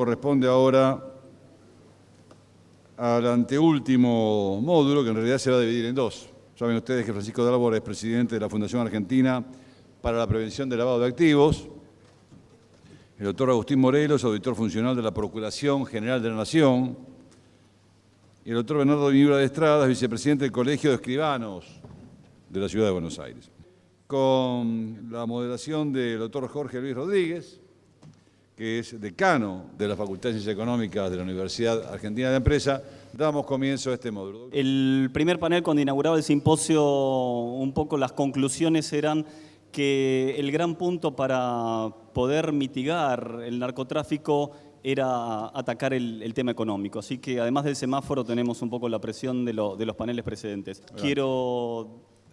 Corresponde ahora al anteúltimo módulo, que en realidad se va a dividir en dos. Saben ustedes que Francisco Dálvora es presidente de la Fundación Argentina para la Prevención del Lavado de Activos. El doctor Agustín Morelos, auditor funcional de la Procuración General de la Nación. Y el doctor Bernardo Viñura de Estrada, vicepresidente del Colegio de Escribanos de la Ciudad de Buenos Aires. Con la moderación del doctor Jorge Luis Rodríguez, que es decano de la Facultad de Ciencias Económicas de la Universidad Argentina de Empresa, damos comienzo a este módulo. El primer panel, cuando inauguraba el simposio, un poco las conclusiones eran que el gran punto para poder mitigar el narcotráfico era atacar el tema económico. Así que además del semáforo tenemos un poco la presión de los paneles precedentes. Claro. Quiero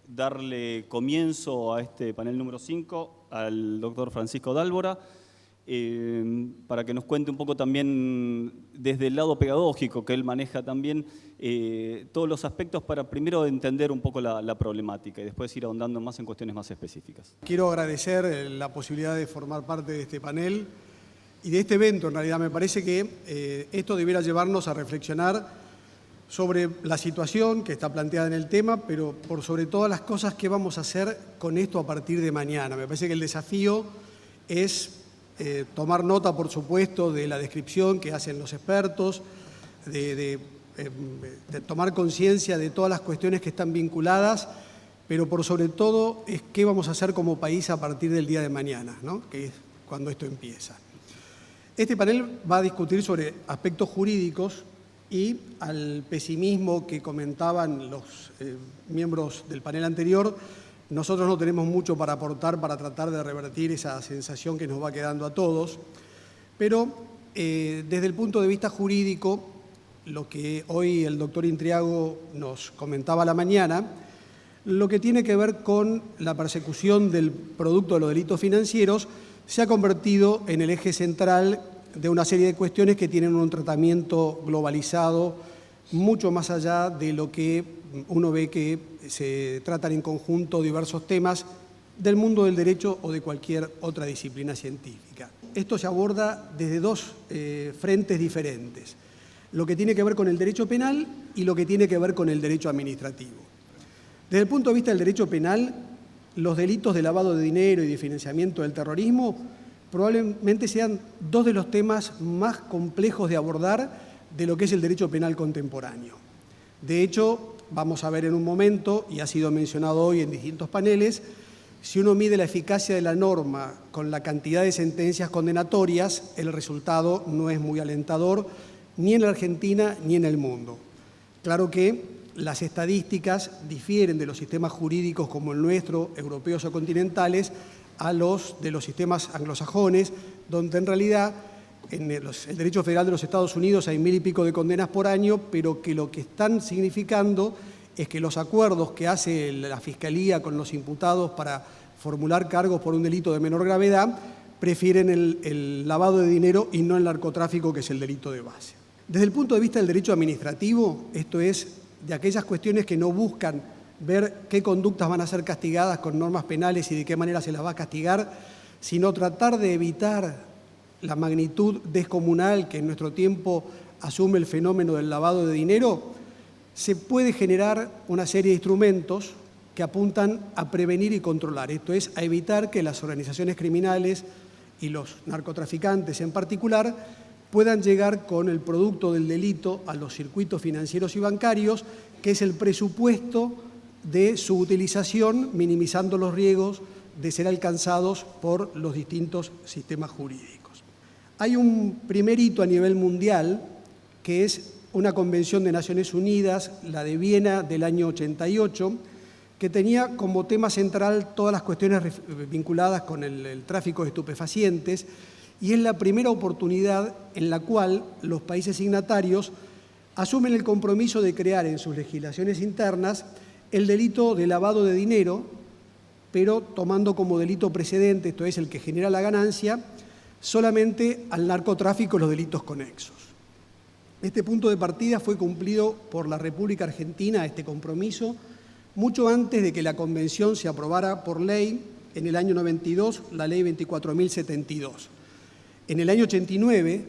darle comienzo a este panel número 5 al doctor Francisco Dálvora, para que nos cuente un poco también desde el lado pedagógico que él maneja también todos los aspectos para primero entender un poco la problemática y después ir ahondando más en cuestiones más específicas. Quiero agradecer la posibilidad de formar parte de este panel y de este evento. En realidad me parece que esto debiera llevarnos a reflexionar sobre la situación que está planteada en el tema, pero por sobre todas las cosas que vamos a hacer con esto a partir de mañana. Me parece que el desafío es tomar nota, por supuesto, de la descripción que hacen los expertos, de tomar conciencia de todas las cuestiones que están vinculadas, pero por sobre todo es qué vamos a hacer como país a partir del día de mañana, ¿no? Que es cuando esto empieza. Este panel va a discutir sobre aspectos jurídicos y al pesimismo que comentaban los miembros del panel anterior. Nosotros no tenemos mucho para aportar para tratar de revertir esa sensación que nos va quedando a todos, pero desde el punto de vista jurídico, lo que hoy el doctor Intriago nos comentaba a la mañana, lo que tiene que ver con la persecución del producto de los delitos financieros, se ha convertido en el eje central de una serie de cuestiones que tienen un tratamiento globalizado mucho más allá de lo que uno ve que se tratan en conjunto diversos temas del mundo del derecho o de cualquier otra disciplina científica. Esto se aborda desde dos frentes diferentes, lo que tiene que ver con el derecho penal y lo que tiene que ver con el derecho administrativo. Desde el punto de vista del derecho penal, los delitos de lavado de dinero y de financiamiento del terrorismo probablemente sean dos de los temas más complejos de abordar de lo que es el derecho penal contemporáneo. De hecho, vamos a ver en un momento, y ha sido mencionado hoy en distintos paneles, si uno mide la eficacia de la norma con la cantidad de sentencias condenatorias, el resultado no es muy alentador, ni en la Argentina ni en el mundo. Claro que las estadísticas difieren de los sistemas jurídicos como el nuestro, europeos o continentales, a los de los sistemas anglosajones, donde en realidad en el derecho federal de los Estados Unidos hay 1000 y pico de condenas por año, pero que lo que están significando es que los acuerdos que hace la Fiscalía con los imputados para formular cargos por un delito de menor gravedad prefieren el lavado de dinero y no el narcotráfico, que es el delito de base. Desde el punto de vista del derecho administrativo, esto es de aquellas cuestiones que no buscan ver qué conductas van a ser castigadas con normas penales y de qué manera se las va a castigar, sino tratar de evitar la magnitud descomunal que en nuestro tiempo asume el fenómeno del lavado de dinero, se puede generar una serie de instrumentos que apuntan a prevenir y controlar. Esto es, a evitar que las organizaciones criminales y los narcotraficantes en particular puedan llegar con el producto del delito a los circuitos financieros y bancarios, que es el presupuesto de su utilización, minimizando los riesgos de ser alcanzados por los distintos sistemas jurídicos. Hay un primer hito a nivel mundial, que es una convención de Naciones Unidas, la de Viena del año 88, que tenía como tema central todas las cuestiones vinculadas con el tráfico de estupefacientes, y es la primera oportunidad en la cual los países signatarios asumen el compromiso de crear en sus legislaciones internas el delito de lavado de dinero, pero tomando como delito precedente, esto es, el que genera la ganancia, solamente al narcotráfico y los delitos conexos. Este punto de partida fue cumplido por la República Argentina, este compromiso, mucho antes de que la Convención se aprobara por ley en el año 92, la Ley 24.072. En el año 89,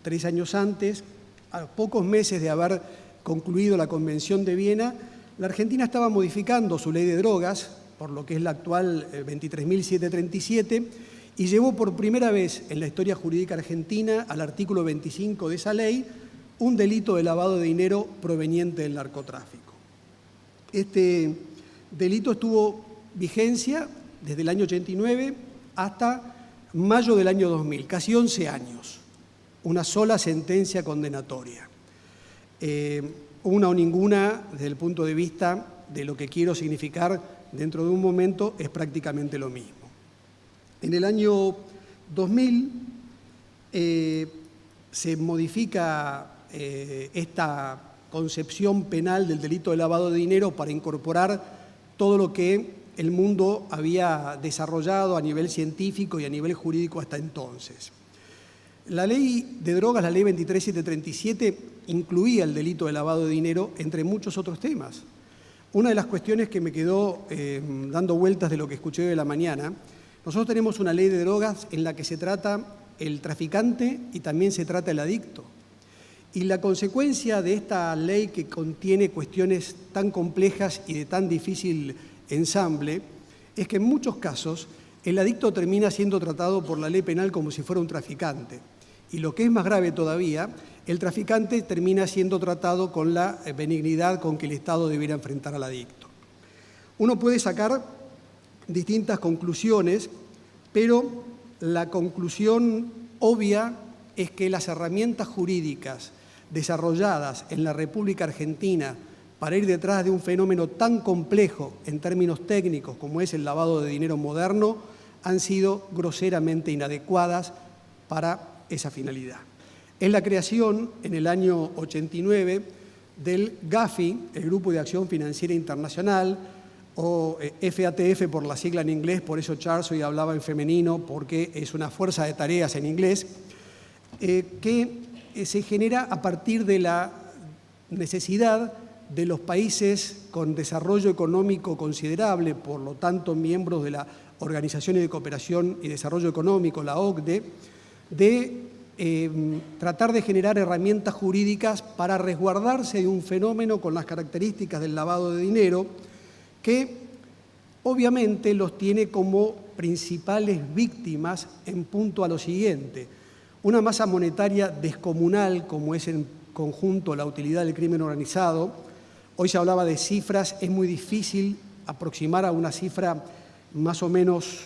3 años antes, a pocos meses de haber concluido la Convención de Viena, la Argentina estaba modificando su ley de drogas, por lo que es la actual 23.737, y llevó por primera vez en la historia jurídica argentina al artículo 25 de esa ley un delito de lavado de dinero proveniente del narcotráfico. Este delito estuvo vigencia desde el año 89 hasta mayo del año 2000, casi 11 años, una sola sentencia condenatoria. Una o ninguna, desde el punto de vista de lo que quiero significar dentro de un momento, es prácticamente lo mismo. En el año 2000 se modifica esta concepción penal del delito de lavado de dinero para incorporar todo lo que el mundo había desarrollado a nivel científico y a nivel jurídico hasta entonces. La ley de drogas, la ley 23.737, incluía el delito de lavado de dinero, entre muchos otros temas. Una de las cuestiones que me quedó dando vueltas de lo que escuché hoy de la mañana, nosotros tenemos una ley de drogas en la que se trata el traficante y también se trata el adicto. Y la consecuencia de esta ley que contiene cuestiones tan complejas y de tan difícil ensamble es que en muchos casos el adicto termina siendo tratado por la ley penal como si fuera un traficante. Y lo que es más grave todavía, el traficante termina siendo tratado con la benignidad con que el Estado debiera enfrentar al adicto. Uno puede sacar distintas conclusiones, pero la conclusión obvia es que las herramientas jurídicas desarrolladas en la República Argentina para ir detrás de un fenómeno tan complejo en términos técnicos como es el lavado de dinero moderno han sido groseramente inadecuadas para esa finalidad. Es la creación en el año 89 del GAFI, el Grupo de Acción Financiera Internacional, o FATF por la sigla en inglés, por eso Charles hoy hablaba en femenino, porque es una fuerza de tareas en inglés, que se genera a partir de la necesidad de los países con desarrollo económico considerable, por lo tanto miembros de la Organización de Cooperación y Desarrollo Económico, la OCDE, de tratar de generar herramientas jurídicas para resguardarse de un fenómeno con las características del lavado de dinero, que obviamente los tiene como principales víctimas en punto a lo siguiente: una masa monetaria descomunal, como es en conjunto la utilidad del crimen organizado. Hoy se hablaba de cifras, es muy difícil aproximar a una cifra más o menos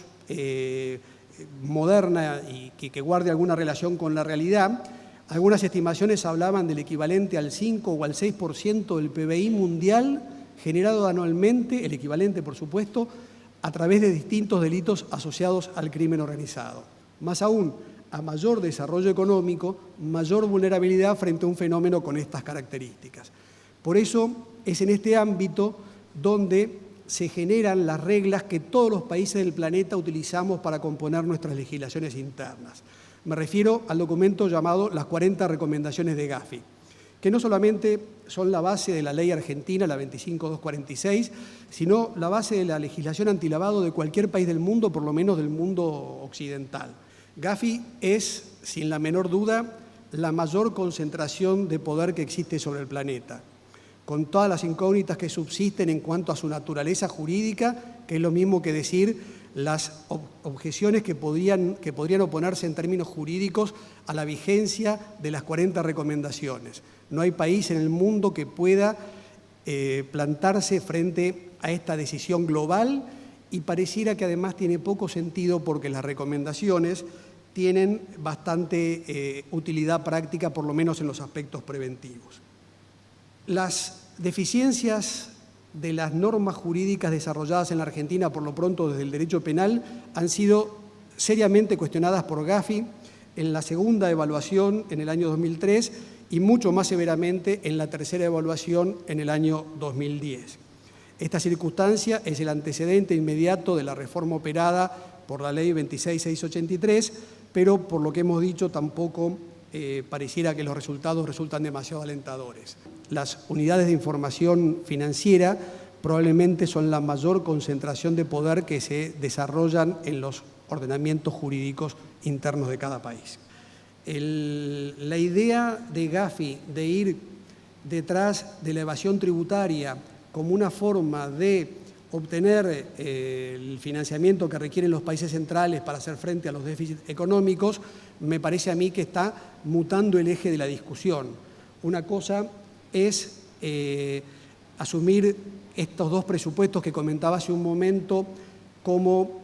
moderna y que guarde alguna relación con la realidad. Algunas estimaciones hablaban del equivalente al 5 o al 6% del PBI mundial generado anualmente, el equivalente por supuesto, a través de distintos delitos asociados al crimen organizado. Más aún, a mayor desarrollo económico, mayor vulnerabilidad frente a un fenómeno con estas características. Por eso es en este ámbito donde se generan las reglas que todos los países del planeta utilizamos para componer nuestras legislaciones internas. Me refiero al documento llamado las 40 recomendaciones de GAFI, que no solamente son la base de la ley argentina, la 25246, sino la base de la legislación antilavado de cualquier país del mundo, por lo menos del mundo occidental. GAFI es, sin la menor duda, la mayor concentración de poder que existe sobre el planeta, con todas las incógnitas que subsisten en cuanto a su naturaleza jurídica, que es lo mismo que decir las objeciones que podrían oponerse en términos jurídicos a la vigencia de las 40 recomendaciones. No hay país en el mundo que pueda plantarse frente a esta decisión global, y pareciera que además tiene poco sentido porque las recomendaciones tienen bastante utilidad práctica, por lo menos en los aspectos preventivos. Las deficiencias de las normas jurídicas desarrolladas en la Argentina, por lo pronto desde el derecho penal, han sido seriamente cuestionadas por GAFI en la segunda evaluación en el año 2003 y mucho más severamente en la tercera evaluación en el año 2010. Esta circunstancia es el antecedente inmediato de la reforma operada por la Ley 26.683, pero por lo que hemos dicho tampoco pareciera que los resultados resultan demasiado alentadores. Las unidades de información financiera probablemente son la mayor concentración de poder que se desarrollan en los ordenamientos jurídicos internos de cada país. La idea de Gafi de ir detrás de la evasión tributaria como una forma de obtener el financiamiento que requieren los países centrales para hacer frente a los déficits económicos, me parece a mí que está mutando el eje de la discusión. Una cosa es asumir estos dos presupuestos que comentaba hace un momento como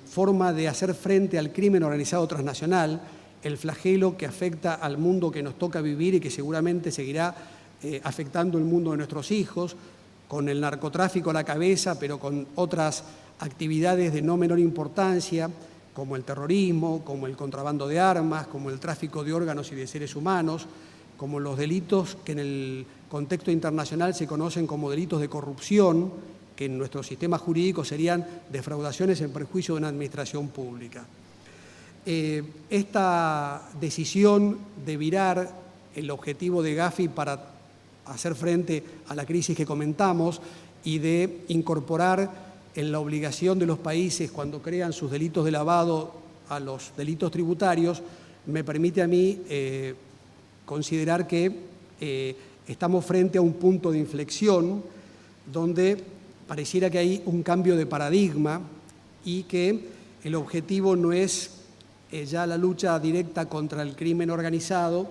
forma de hacer frente al crimen organizado transnacional, el flagelo que afecta al mundo que nos toca vivir y que seguramente seguirá afectando el mundo de nuestros hijos, con el narcotráfico a la cabeza, pero con otras actividades de no menor importancia, como el terrorismo, como el contrabando de armas, como el tráfico de órganos y de seres humanos, como los delitos que en el contexto internacional se conocen como delitos de corrupción, que en nuestro sistema jurídico serían defraudaciones en perjuicio de una administración pública. Esta decisión de virar el objetivo de Gafi para hacer frente a la crisis que comentamos y de incorporar en la obligación de los países cuando crean sus delitos de lavado a los delitos tributarios, me permite a mí considerar que estamos frente a un punto de inflexión donde pareciera que hay un cambio de paradigma y que el objetivo no es ya la lucha directa contra el crimen organizado,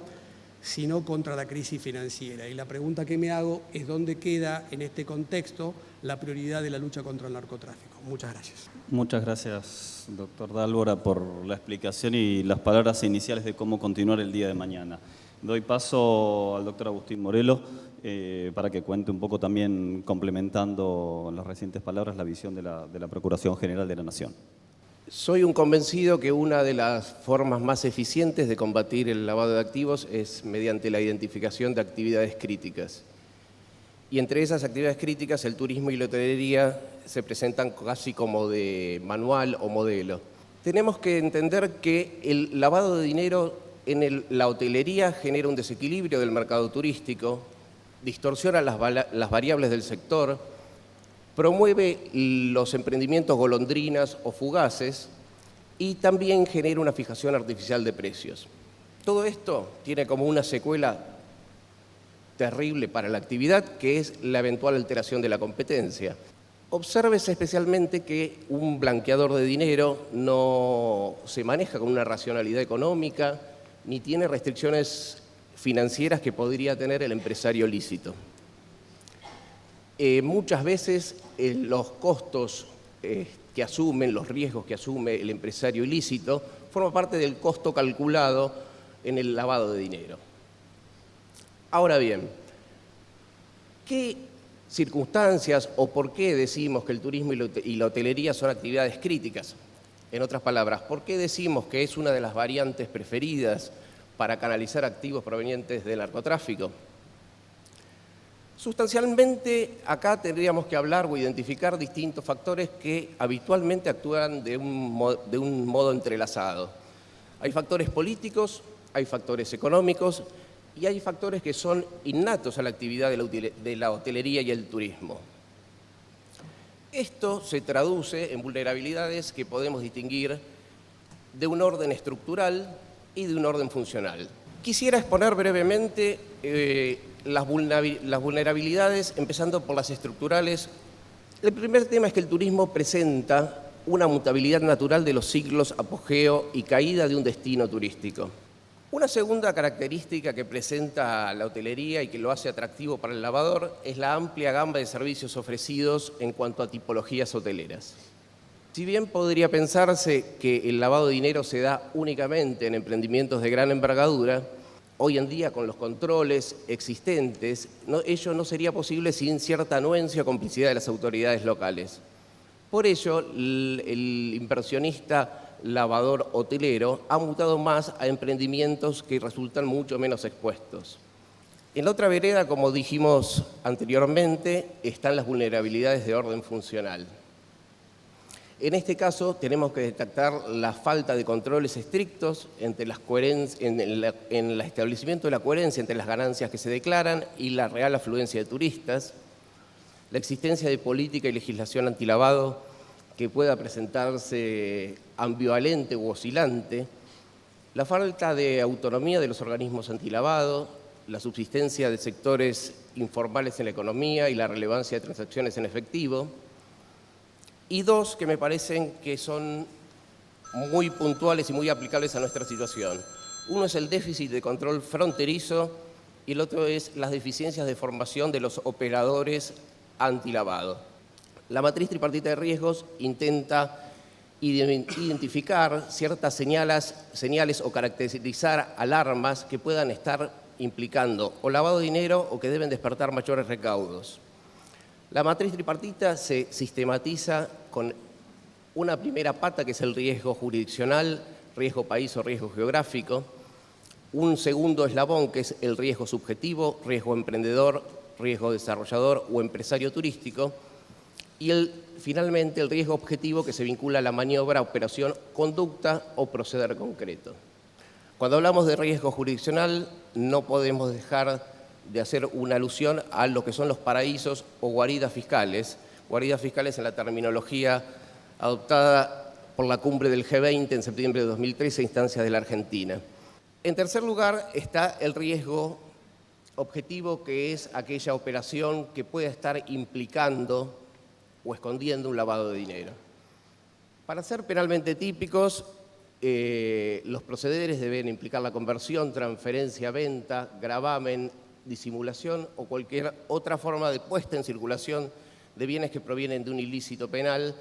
sino contra la crisis financiera. Y la pregunta que me hago es dónde queda en este contexto la prioridad de la lucha contra el narcotráfico. Muchas gracias. Muchas gracias, doctor Dálvora, por la explicación y las palabras iniciales de cómo continuar el día de mañana. Doy paso al doctor Agustín Morelo para que cuente un poco también, complementando las recientes palabras, la visión de la Procuración General de la Nación. Soy un convencido que una de las formas más eficientes de combatir el lavado de activos es mediante la identificación de actividades críticas. Y entre esas actividades críticas, el turismo y la hotelería se presentan casi como de manual o modelo. Tenemos que entender que el lavado de dinero en la hotelería genera un desequilibrio del mercado turístico, distorsiona las variables del sector, promueve los emprendimientos golondrinas o fugaces y también genera una fijación artificial de precios. Todo esto tiene como una secuela terrible para la actividad, que es la eventual alteración de la competencia. Obsérvese especialmente que un blanqueador de dinero no se maneja con una racionalidad económica ni tiene restricciones financieras que podría tener el empresario lícito. Muchas veces los costos que asumen, los riesgos que asume el empresario ilícito, forman parte del costo calculado en el lavado de dinero. Ahora bien, ¿qué circunstancias o por qué decimos que el turismo y la hotelería son actividades críticas? En otras palabras, ¿por qué decimos que es una de las variantes preferidas para canalizar activos provenientes del narcotráfico? Sustancialmente, acá tendríamos que hablar o identificar distintos factores que habitualmente actúan de un modo entrelazado. Hay factores políticos, hay factores económicos y hay factores que son innatos a la actividad de la hotelería y el turismo. Esto se traduce en vulnerabilidades que podemos distinguir de un orden estructural y de un orden funcional. Quisiera exponer brevemente las vulnerabilidades, empezando por las estructurales. El primer tema es que el turismo presenta una mutabilidad natural de los ciclos apogeo y caída de un destino turístico. Una segunda característica que presenta la hotelería y que lo hace atractivo para el lavador es la amplia gama de servicios ofrecidos en cuanto a tipologías hoteleras. Si bien podría pensarse que el lavado de dinero se da únicamente en emprendimientos de gran envergadura, hoy en día con los controles existentes, ello no sería posible sin cierta anuencia o complicidad de las autoridades locales. Por ello, el inversionista lavador hotelero ha mutado más a emprendimientos que resultan mucho menos expuestos. En la otra vereda, como dijimos anteriormente, están las vulnerabilidades de orden funcional. En este caso, tenemos que detectar la falta de controles estrictos en el establecimiento de la coherencia entre las ganancias que se declaran y la real afluencia de turistas, la existencia de política y legislación antilavado que pueda presentarse ambivalente u oscilante, La falta de autonomía de los organismos antilavado, la subsistencia de sectores informales en la economía y la relevancia de transacciones en efectivo. Y dos que me parecen que son muy puntuales y muy aplicables a nuestra situación. Uno es el déficit de control fronterizo y el otro es las deficiencias de formación de los operadores antilavado. La matriz tripartita de riesgos intenta identificar ciertas señales o caracterizar alarmas que puedan estar implicando o lavado de dinero o que deben despertar mayores recaudos. La matriz tripartita se sistematiza con una primera pata que es el riesgo jurisdiccional, riesgo país o riesgo geográfico, un segundo eslabón que es el riesgo subjetivo, riesgo emprendedor, riesgo desarrollador o empresario turístico, y finalmente el riesgo objetivo que se vincula a la maniobra, operación, conducta o proceder concreto. Cuando hablamos de riesgo jurisdiccional no podemos dejar de hacer una alusión a lo que son los paraísos o guaridas fiscales en la terminología adoptada por la cumbre del G20 en septiembre de 2013 a instancias de la Argentina. En tercer lugar está el riesgo objetivo, que es aquella operación que pueda estar implicando o escondiendo un lavado de dinero. Para ser penalmente típicos, los procederes deben implicar la conversión, transferencia, venta, gravamen, disimulación o cualquier otra forma de puesta en circulación de bienes que provienen de un ilícito penal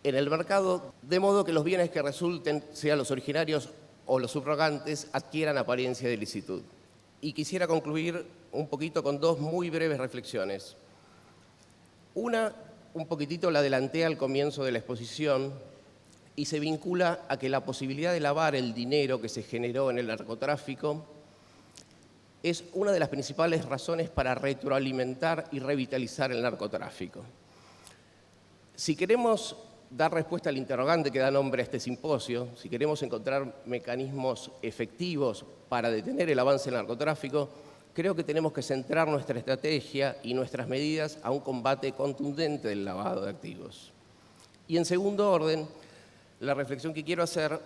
en el mercado, de modo que los bienes que resulten, sean los originarios o los subrogantes, adquieran apariencia de ilicitud. Y quisiera concluir un poquito con dos muy breves reflexiones. Una, un poquitito la adelanté al comienzo de la exposición y se vincula a que la posibilidad de lavar el dinero que se generó en el narcotráfico es una de las principales razones para retroalimentar y revitalizar el narcotráfico. Si queremos dar respuesta al interrogante que da nombre a este simposio, si queremos encontrar mecanismos efectivos para detener el avance del narcotráfico, creo que tenemos que centrar nuestra estrategia y nuestras medidas a un combate contundente del lavado de activos. Y en segundo orden, la reflexión que quiero hacer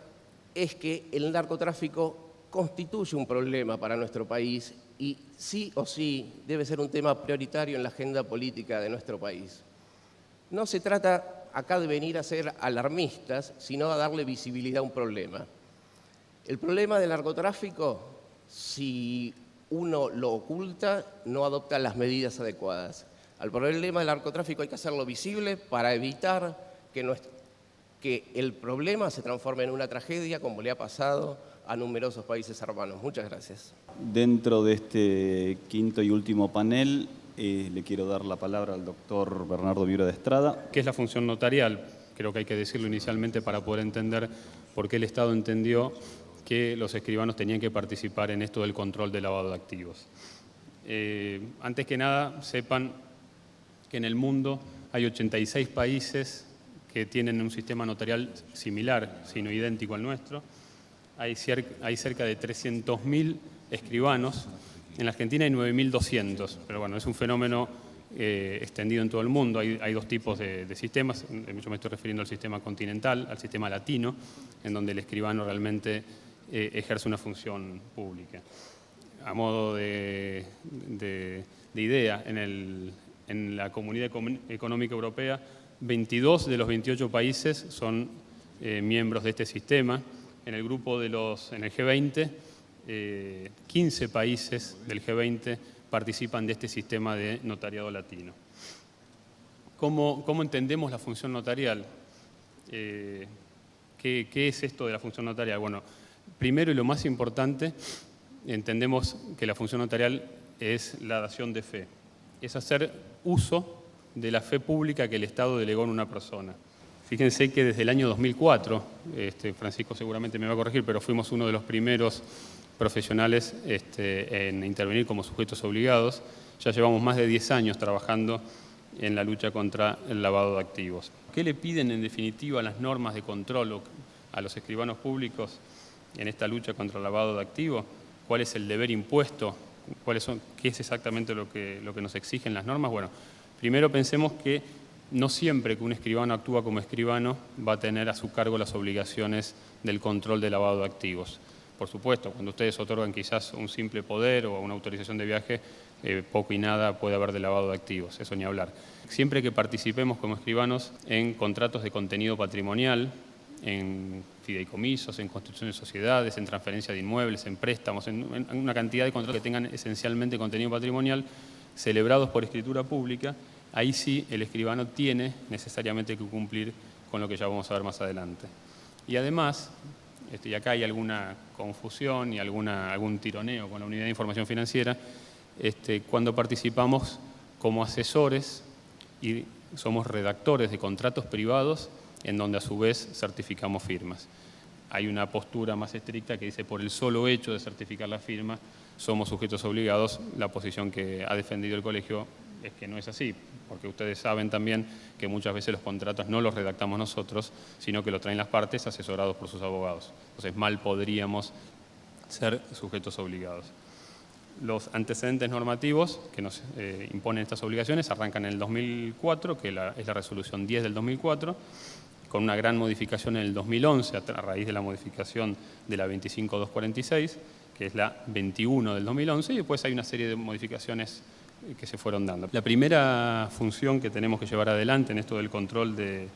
es que el narcotráfico constituye un problema para nuestro país y sí o sí debe ser un tema prioritario en la agenda política de nuestro país. No se trata acá de venir a ser alarmistas, sino a darle visibilidad a un problema. El problema del narcotráfico, si uno lo oculta, no adopta las medidas adecuadas. Al problema del narcotráfico hay que hacerlo visible para evitar que el problema se transforme en una tragedia, como le ha pasado a numerosos países hermanos. Muchas gracias. Dentro de este quinto y último panel, le quiero dar la palabra al doctor Bernardo Viura de Estrada. ¿Qué es la función notarial? Creo que hay que decirlo inicialmente para poder entender por qué el Estado entendió que los escribanos tenían que participar en esto del control del lavado de activos. Antes que nada, sepan que en el mundo hay 86 países que tienen un sistema notarial similar, sino idéntico al nuestro. Hay cerca de 300.000 escribanos. En la Argentina hay 9.200, pero bueno, es un fenómeno extendido en todo el mundo. Hay dos tipos de sistemas. Yo me estoy refiriendo al sistema continental, al sistema latino, en donde el escribano realmente ejerce una función pública. A modo de idea, en la Comunidad Económica Europea, 22 de los 28 países son miembros de este sistema. En el grupo en el G20, 15 países del G20 participan de este sistema de notariado latino. ¿Cómo entendemos la función notarial? ¿Qué es esto de la función notarial? Bueno, primero y lo más importante, entendemos que la función notarial es la dación de fe. Es hacer uso de la fe pública que el Estado delegó en una persona. Fíjense que desde el año 2004, Francisco seguramente me va a corregir, pero fuimos uno de los primeros profesionales en intervenir como sujetos obligados. Ya llevamos más de 10 años trabajando en la lucha contra el lavado de activos. ¿Qué le piden en definitiva las normas de control a los escribanos públicos en esta lucha contra el lavado de activos? ¿Cuál es el deber impuesto? ¿Qué es exactamente lo que nos exigen las normas? Bueno, primero pensemos que no siempre que un escribano actúa como escribano va a tener a su cargo las obligaciones del control de lavado de activos. Por supuesto, cuando ustedes otorgan quizás un simple poder o una autorización de viaje, poco y nada puede haber de lavado de activos, eso ni hablar. Siempre que participemos como escribanos en contratos de contenido patrimonial, en fideicomisos, en constitución de sociedades, en transferencia de inmuebles, en préstamos, en una cantidad de contratos que tengan esencialmente contenido patrimonial, celebrados por escritura pública, ahí sí el escribano tiene necesariamente que cumplir con lo que ya vamos a ver más adelante. Y además, y acá hay alguna confusión y algún tironeo con la unidad de información financiera, cuando participamos como asesores y somos redactores de contratos privados en donde a su vez certificamos firmas. Hay una postura más estricta que dice por el solo hecho de certificar la firma somos sujetos obligados. La posición que ha defendido el colegio es que no es así, porque ustedes saben también que muchas veces los contratos no los redactamos nosotros, sino que los traen las partes asesorados por sus abogados. Entonces mal podríamos ser sujetos obligados. Los antecedentes normativos que nos imponen estas obligaciones arrancan en el 2004, que es la resolución 10 del 2004, con una gran modificación en el 2011 a raíz de la modificación de la 25246, que es la 21 del 2011, y después hay una serie de modificaciones que se fueron dando. La primera función que tenemos que llevar adelante en esto del control de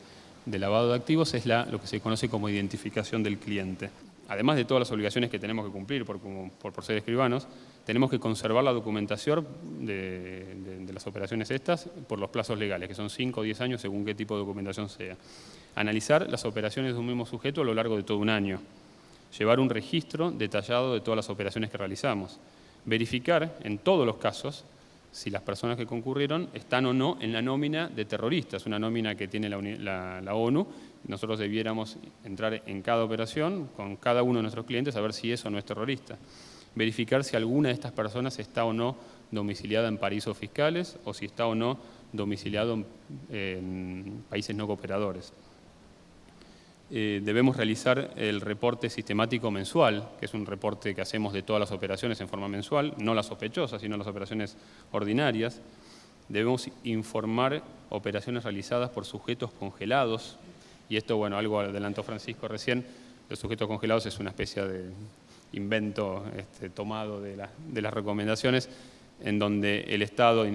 lavado de activos es lo que se conoce como identificación del cliente. Además de todas las obligaciones que tenemos que cumplir por ser escribanos, tenemos que conservar la documentación de las operaciones estas por los plazos legales, que son 5 o 10 años según qué tipo de documentación sea. Analizar las operaciones de un mismo sujeto a lo largo de todo un año. Llevar un registro detallado de todas las operaciones que realizamos. Verificar en todos los casos si las personas que concurrieron están o no en la nómina de terroristas, una nómina que tiene la ONU. Nosotros debiéramos entrar en cada operación con cada uno de nuestros clientes a ver si eso no es terrorista. Verificar si alguna de estas personas está o no domiciliada en paraísos fiscales o si está o no domiciliado en países no cooperadores. Debemos realizar el reporte sistemático mensual, que es un reporte que hacemos de todas las operaciones en forma mensual, no las sospechosas, sino las operaciones ordinarias. Debemos informar operaciones realizadas por sujetos congelados, y esto, bueno, algo adelantó Francisco recién, los sujetos congelados es una especie de invento tomado de las recomendaciones, en donde el Estado,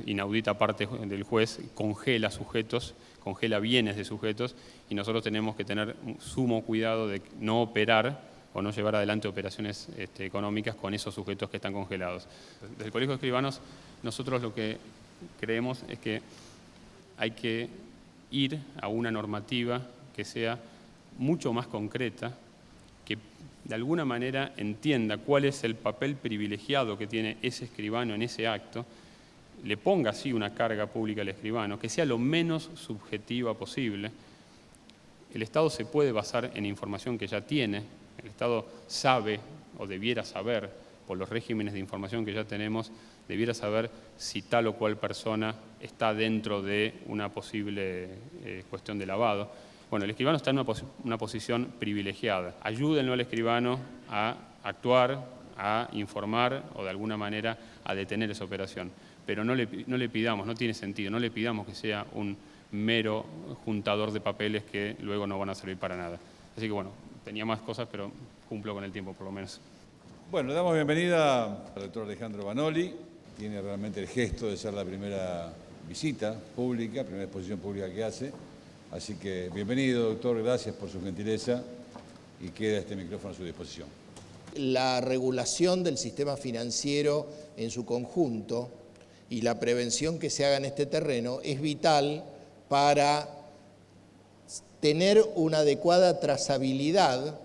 inaudita parte del juez, congela sujetos, congela bienes de sujetos, y nosotros tenemos que tener sumo cuidado de no operar o no llevar adelante operaciones económicas con esos sujetos que están congelados. Desde el Colegio de Escribanos, nosotros lo que creemos es que hay que ir a una normativa que sea mucho más concreta, que de alguna manera entienda cuál es el papel privilegiado que tiene ese escribano en ese acto, le ponga así una carga pública al escribano, que sea lo menos subjetiva posible. El Estado se puede basar en información que ya tiene, el Estado sabe o debiera saber, por los regímenes de información que ya tenemos, debiera saber si tal o cual persona está dentro de una posible cuestión de lavado. Bueno, el escribano está en una posición privilegiada. Ayúdenlo al escribano a actuar, a informar o de alguna manera a detener esa operación. Pero no le pidamos, no tiene sentido, no le pidamos que sea un mero juntador de papeles que luego no van a servir para nada. Así que bueno, tenía más cosas, pero cumplo con el tiempo por lo menos. Bueno, le damos bienvenida al doctor Alejandro Vanoli. Tiene realmente el gesto de ser la primera visita pública, primera exposición pública que hace. Así que bienvenido, doctor, gracias por su gentileza y queda este micrófono a su disposición. La regulación del sistema financiero en su conjunto y la prevención que se haga en este terreno es vital para tener una adecuada trazabilidad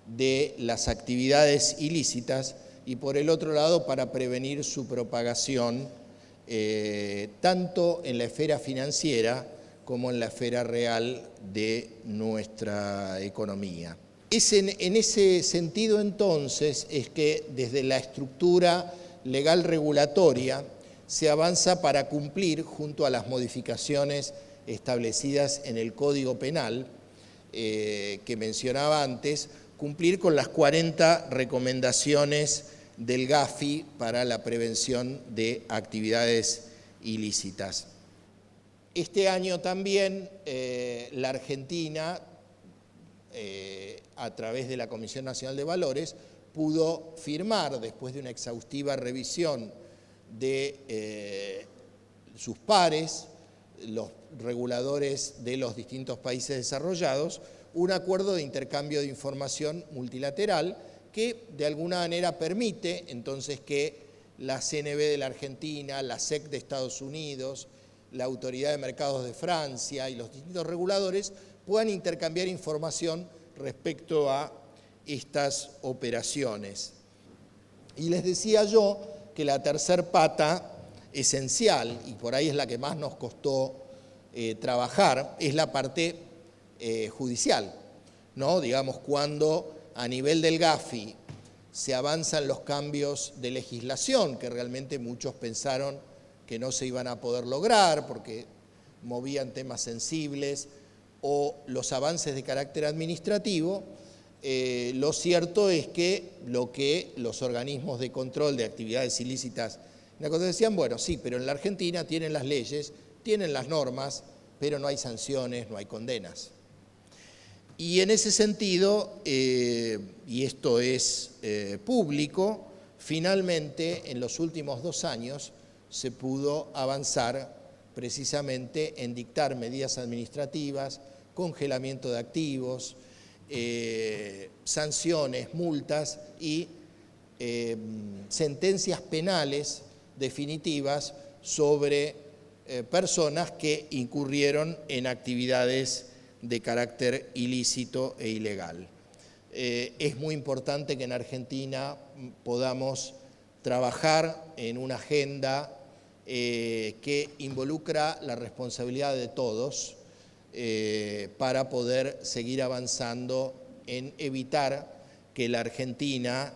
de las actividades ilícitas y por el otro lado para prevenir su propagación tanto en la esfera financiera como en la esfera real de nuestra economía. Es en ese sentido entonces es que desde la estructura legal regulatoria se avanza para cumplir junto a las modificaciones establecidas en el Código Penal que mencionaba antes, cumplir con las 40 recomendaciones del GAFI para la prevención de actividades ilícitas. Este año también la Argentina, a través de la Comisión Nacional de Valores, pudo firmar, después de una exhaustiva revisión de sus pares, los reguladores de los distintos países desarrollados, un acuerdo de intercambio de información multilateral que de alguna manera permite entonces que la CNB de la Argentina, la SEC de Estados Unidos, la Autoridad de Mercados de Francia y los distintos reguladores puedan intercambiar información respecto a estas operaciones. Y les decía yo que la tercer pata esencial, y por ahí es la que más nos costó trabajar, es la parte judicial, ¿no? Digamos, cuando a nivel del GAFI se avanzan los cambios de legislación, que realmente muchos pensaron que no se iban a poder lograr porque movían temas sensibles, o los avances de carácter administrativo, lo cierto es que lo que los organismos de control de actividades ilícitas decían, bueno, sí, pero en la Argentina tienen las leyes, tienen las normas, pero no hay sanciones, no hay condenas. Y en ese sentido, y esto es público, finalmente en los últimos 2 años se pudo avanzar precisamente en dictar medidas administrativas, congelamiento de activos, sanciones, multas y sentencias penales definitivas sobre personas que incurrieron en actividades de carácter ilícito e ilegal. Es muy importante que en Argentina podamos trabajar en una agenda que involucra la responsabilidad de todos para poder seguir avanzando en evitar que la Argentina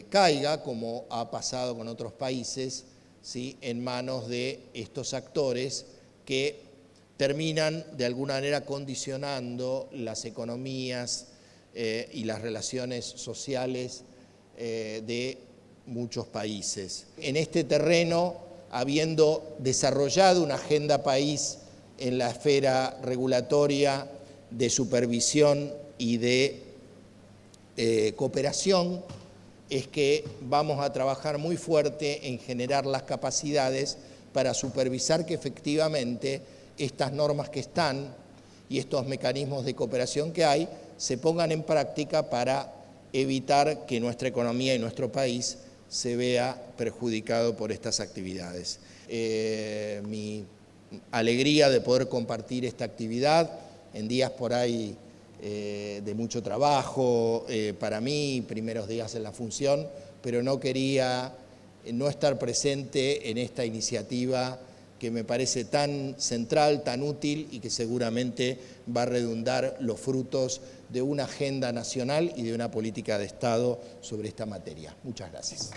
caiga, como ha pasado con otros países, ¿sí?, en manos de estos actores que terminan de alguna manera condicionando las economías y las relaciones sociales de muchos países. En este terreno, habiendo desarrollado una agenda país en la esfera regulatoria de supervisión y de cooperación, es que vamos a trabajar muy fuerte en generar las capacidades para supervisar que efectivamente estas normas que están y estos mecanismos de cooperación que hay se pongan en práctica para evitar que nuestra economía y nuestro país se vea perjudicado por estas actividades. Mi alegría de poder compartir esta actividad en días por ahí de mucho trabajo para mí, primeros días en la función, pero no quería no estar presente en esta iniciativa que me parece tan central, tan útil y que seguramente va a redundar los frutos de una agenda nacional y de una política de Estado sobre esta materia. Muchas gracias.